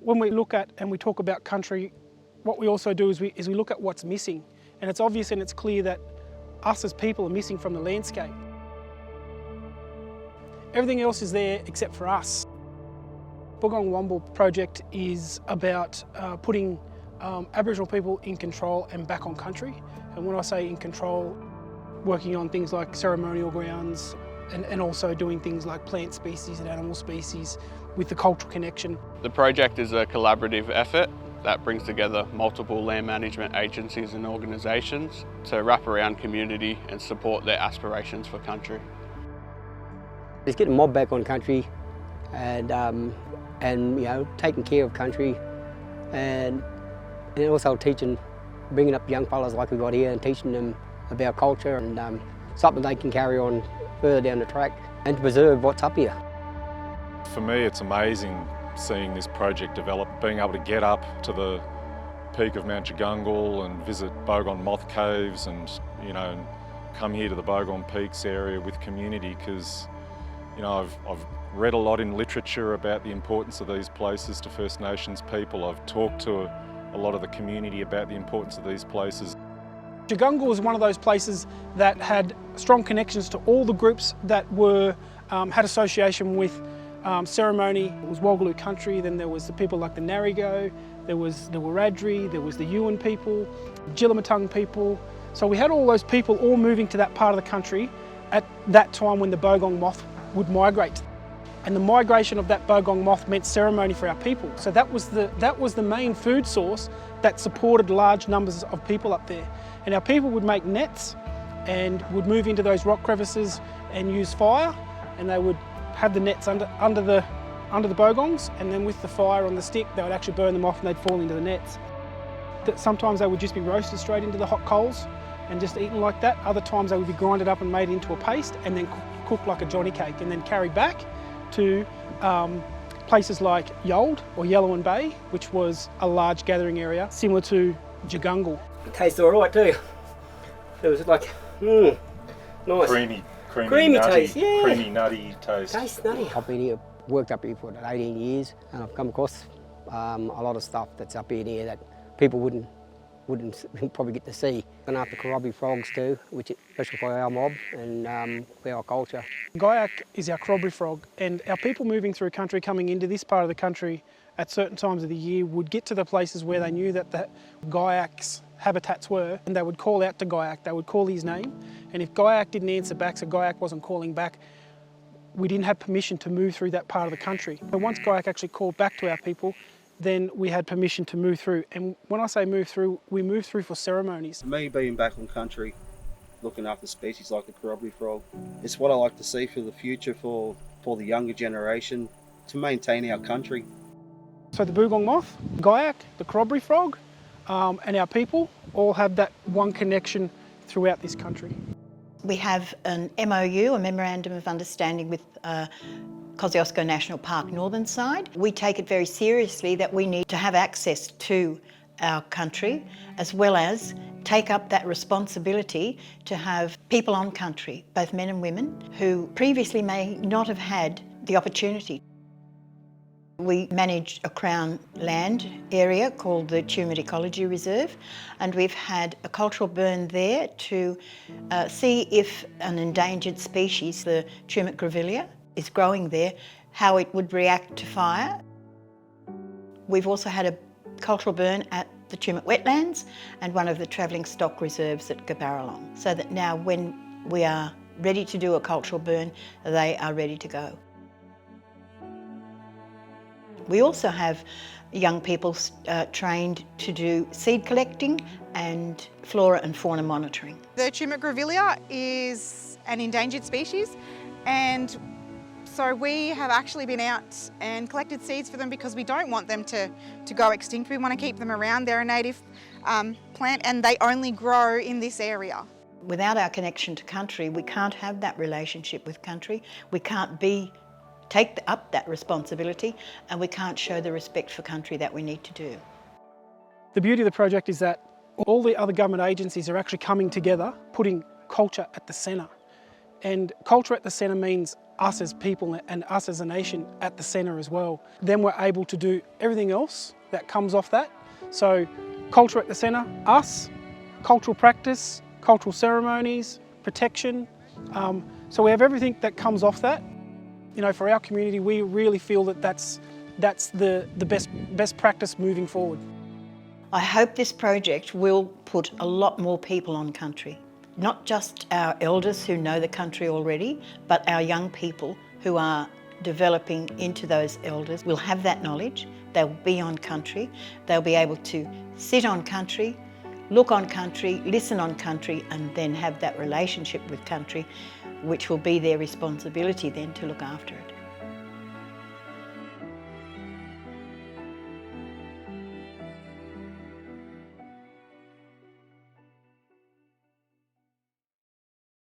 When we look at and we talk about country, what we also do is we look at what's missing. And it's obvious and it's clear that us as people are missing from the landscape. Everything else is there except for us. Boogong Womble project is about putting Aboriginal people in control and back on country. And when I say in control, working on things like ceremonial grounds and also doing things like plant species and animal species with the cultural connection. The project is a collaborative effort that brings together multiple land management agencies and organisations to wrap around community and support their aspirations for country. It's getting mob back on country and you know, taking care of country and also bringing up young fellas like we got here and teaching them about culture and something they can carry on further down the track and to preserve what's up here. For me, it's amazing seeing this project develop, being able to get up to the peak of Mount Jagungal and visit Bogon Moth Caves and, you know, come here to the Bogon Peaks area with community because, you know, I've read a lot in literature about the importance of these places to First Nations people. I've talked to a lot of the community about the importance of these places. Jagungal was one of those places that had strong connections to all the groups that were had association with ceremony. It was Walgaloo country, then there was the people like the Narigo, there was the Wiradjuri, there was the Yuin people, Jillamatang people. So we had all those people all moving to that part of the country at that time when the Boogong moth would migrate. And the migration of that Boogong moth meant ceremony for our people. So that was the main food source that supported large numbers of people up there. And our people would make nets and would move into those rock crevices and use fire, and they would have the nets under the bogongs, and then with the fire on the stick they would actually burn them off and they'd fall into the nets. Sometimes they would just be roasted straight into the hot coals and just eaten like that. Other times they would be grinded up and made into a paste and then cooked like a Johnny cake and then carried back to places like Yold or Yellowan Bay, which was a large gathering area similar to Jagungal. It tastes all right too. It was like, nice. Creamy Nutty, taste, yeah. Creamy, nutty taste. Tastes nutty. I've been here, worked up here for 18 years and I've come across a lot of stuff that's up here that people wouldn't probably get to see. And after Korobi frogs too, which is special for our mob and for our culture. Gaiac is our Korobi frog, and our people moving through country, coming into this part of the country at certain times of the year, would get to the places where they knew that the Gaiac's habitats were, and they would call out to Gaiac, they would call his name, and if Gaiac didn't answer back, so Gaiac wasn't calling back, we didn't have permission to move through that part of the country. And once Gaiac actually called back to our people, then we had permission to move through. And when I say move through, we move through for ceremonies. Me being back on country, looking after species like the Korobi frog, it's what I like to see for the future for the younger generation to maintain our country. So the Boogong moth, Gaiac, the Korobi frog, and our people all have that one connection throughout this country. We have an MOU, a Memorandum of Understanding with Kosciuszko National Park Northern Side. We take it very seriously that we need to have access to our country as well as take up that responsibility to have people on country, both men and women, who previously may not have had the opportunity. We manage a Crown land area called the Tumut Ecology Reserve, and we've had a cultural burn there to see if an endangered species, the Tumut grevillea, is growing there, how it would react to fire. We've also had a cultural burn at the Tumut wetlands and one of the travelling stock reserves at Gabarralong, so that now when we are ready to do a cultural burn, they are ready to go. We also have young people trained to do seed collecting and flora and fauna monitoring. The Tumut grevillea is an endangered species, and so we have actually been out and collected seeds for them because we don't want them to go extinct. We want to keep them around. They're a native plant and they only grow in this area. Without our connection to country, we can't have that relationship with country. We can't take up that responsibility, and we can't show the respect for country that we need to do. The beauty of the project is that all the other government agencies are actually coming together, putting culture at the centre. And culture at the centre means us as people and us as a nation at the centre as well. Then we're able to do everything else that comes off that. So culture at the centre, us, cultural practice, cultural ceremonies, protection. So we have everything that comes off that. You know, for our community, we really feel that that's the best practice moving forward. I hope this project will put a lot more people on country. Not just our elders who know the country already, but our young people who are developing into those elders will have that knowledge. They'll be on country. They'll be able to sit on country, look on country, listen on country, and then have that relationship with country, which will be their responsibility then to look after it.